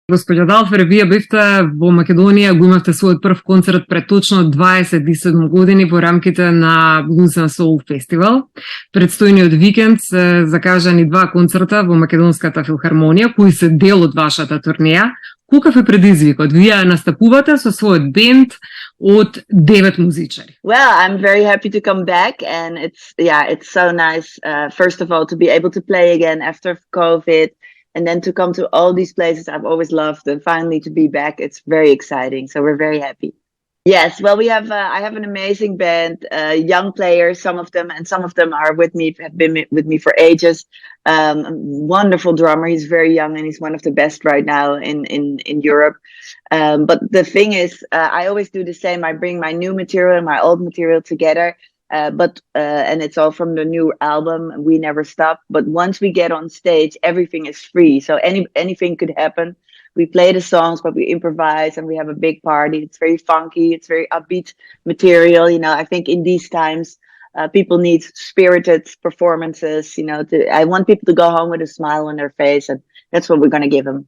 Господја Далфер, вие бевте во Македонија, го имавте својот прв концерт пред точно 27 години во рамките на Blues and Soul Festival. Предстојниот викенд се закажани 2 концерта во Македонската филхармонија, кои се дел од вашата турнеја. Каков е предизвикот? Вие настапувате со својот бенд од 9 музичари. Well, I'm very happy to come back, and it's so nice, first of all, to be able to play again after COVID. And then to come to all these places I've always loved, and finally to be back, it's very exciting. So we're very happy. Yes, well, I have an amazing band, young players, some of them are with me, have been with me for ages. Wonderful drummer. He's very young and he's one of the best right now in Europe. But the thing is, I always do the same. I bring my new material and my old material together. And it's all from the new album, We Never Stop. But once we get on stage, everything is free. So anything could happen. We play the songs, but we improvise and we have a big party. It's very funky. It's very upbeat material. You know, I think in these times, people need spirited performances. You know, I want people to go home with a smile on their face, and that's what we're going to give them.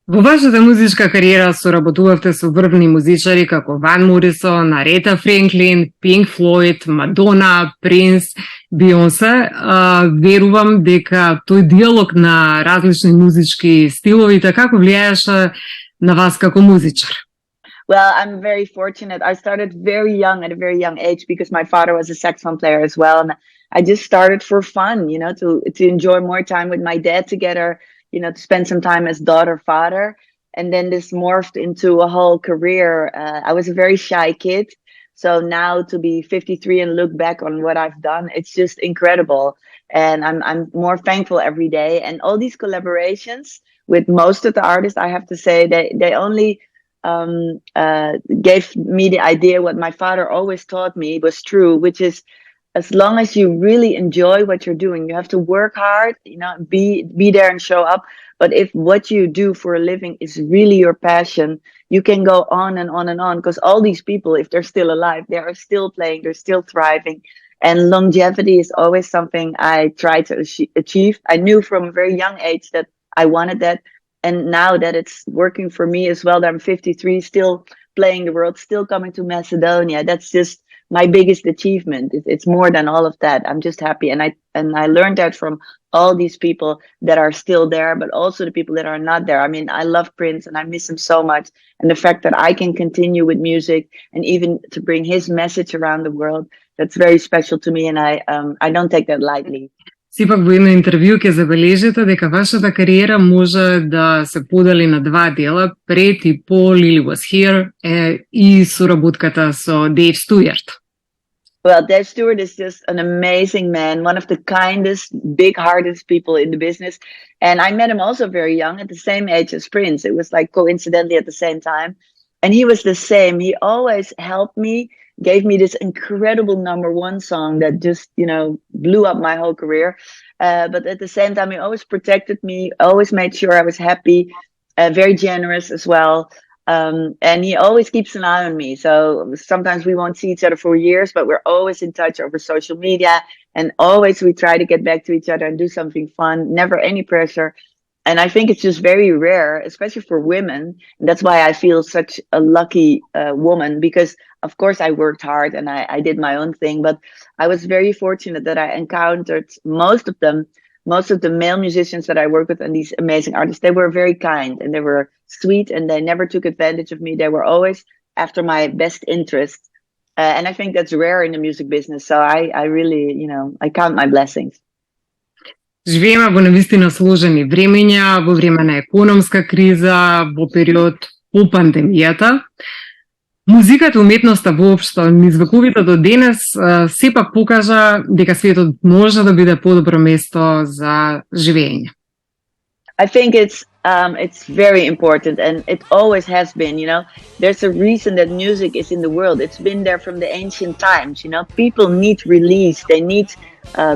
Во вашата музичка кариера соработувавте со врвни музичари како Ван Морисон, Арета Френклин, Пинк Флојд, Мадона, Принс, Бионсе. Верувам дека тој диалог на различни музички стилови како влијаеше на вас како музичар? Well, I'm very fortunate. I started very young, at a very young age, because my father was a saxophone player as well. And I just started for fun, you know, to enjoy more time with my dad together, you know, to spend some time as daughter, father. And then this morphed into a whole career. I was a very shy kid. So now to be 53 and look back on what I've done, it's just incredible. And I'm more thankful every day. And all these collaborations with most of the artists, I have to say, they only gave me the idea what my father always taught me was true, which is, as long as you really enjoy what you're doing, you have to work hard, you know, be there and show up. But if what you do for a living is really your passion, you can go on and on and on, because all these people, if they're still alive, they are still playing, they're still thriving. And longevity is always something I try to achieve. I knew from a very young age that I wanted that. And now that it's working for me as well, that I'm 53, still playing the world, still coming to Macedonia, that's just my biggest achievement. It's more than all of that. I'm just happy. And I learned that from all these people that are still there, but also the people that are not there. I mean, I love Prince and I miss him so much. And the fact that I can continue with music and even to bring his message around the world, that's very special to me. And I don't take that lightly. Сепак во едно интервју ќе забележите дека вашата кариера може да се подели на 2 дела, пред и по Lily Was Here и соработката со Dave Stewart. Well, Dave Stewart is just an amazing man, one of the kindest, big-hearted people in the business. And I met him also very young, at the same age as Prince. It was like coincidentally at the same time. And he was the same. He always helped me, gave me this incredible #1 song that just, you know, blew up my whole career. But at the same time, he always protected me, always made sure I was happy, very generous as well. And he always keeps an eye on me. So sometimes we won't see each other for years, but we're always in touch over social media. And always we try to get back to each other and do something fun, never any pressure. And I think it's just very rare, especially for women. And that's why I feel such a lucky woman, because of course I worked hard and I did my own thing, but I was very fortunate that I encountered most of the male musicians that I work with and these amazing artists. They were very kind and they were sweet and they never took advantage of me. They were always after my best interest. And I think that's rare in the music business. So I really, you know, I count my blessings. Живееме во навистина сложени времења, во време на економска криза, во период по пандемијата. Музиката и уметноста воопшто низ вековите до денес сепак покажа дека светот може да биде подобро место за живење. I think it's very important, and it always has been, you know. There's a reason that music is in the world. It's been there from the ancient times, you know. People need release, they need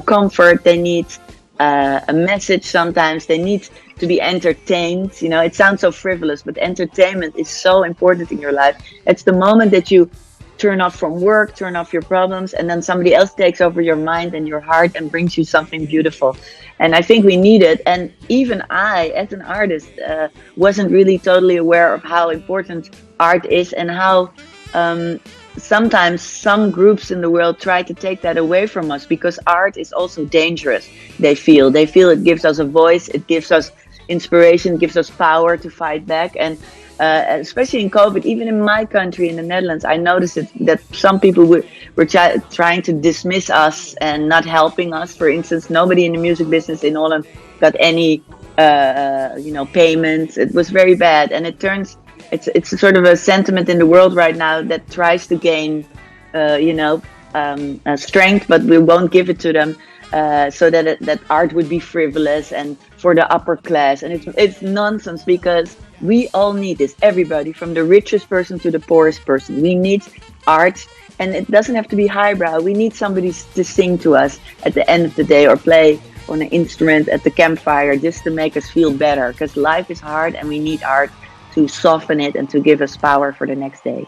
comfort, they need a message sometimes, they need to be entertained. You know, it sounds so frivolous, but entertainment is so important in your life. It's the moment that you turn off from work, turn off your problems, and then somebody else takes over your mind and your heart and brings you something beautiful. And I think we need it. And even I, as an artist, wasn't really totally aware of how important art is and how sometimes some groups in the world try to take that away from us, because art is also dangerous. They feel it gives us a voice, it gives us inspiration, gives us power to fight back. And especially in COVID, even in my country, in the Netherlands, I noticed that some people were trying to dismiss us and not helping us. For instance, nobody in the music business in Holland got any payments. It was very bad, and it's sort of a sentiment in the world right now that tries to gain strength, but we won't give it to them, so that art would be frivolous and for the upper class. And it's nonsense, because we all need this. Everybody, from the richest person to the poorest person, we need art. And it doesn't have to be highbrow. We need somebody to sing to us at the end of the day, or play on an instrument at the campfire, just to make us feel better, because life is hard and we need art to soften it and to give us power for the next day.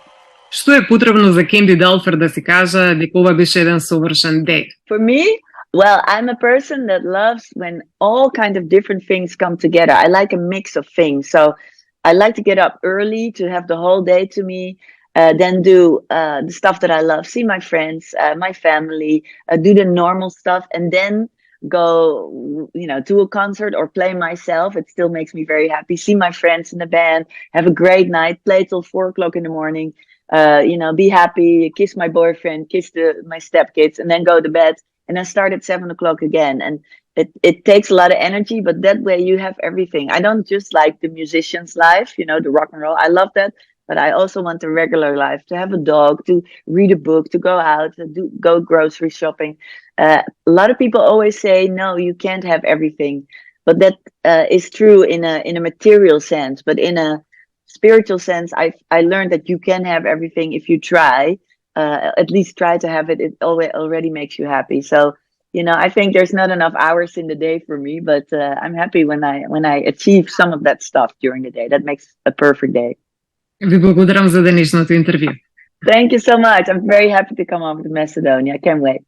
Што е потребно за Кенди Далфер да си каже дека ова беше еден совршен ден? For me, well, I'm a person that loves when all kind of different things come together. I like a mix of things. So I like to get up early to have the whole day to me, then do the stuff that I love, see my friends, my family, do the normal stuff, and then go, to a concert or play myself. It still makes me very happy. See my friends in the band, have a great night, play till 4:00 in the morning, be happy, kiss my boyfriend, kiss my stepkids, and then go to bed, and then start at 7:00 again. And it takes a lot of energy, but that way you have everything. I don't just like the musician's life, the rock and roll. I love that. But I also want the regular life, to have a dog, to read a book, to go out, to go grocery shopping. A lot of people always say, no, you can't have everything. But that is true in a material sense. But in a spiritual sense, I learned that you can have everything if you try. At least try to have it. It already makes you happy. So, I think there's not enough hours in the day for me, but I'm happy when I achieve some of that stuff during the day. That makes a perfect day. Ви благодарам за денешното интервју. Thank you so much. I'm very happy to come over to Macedonia. I can't wait.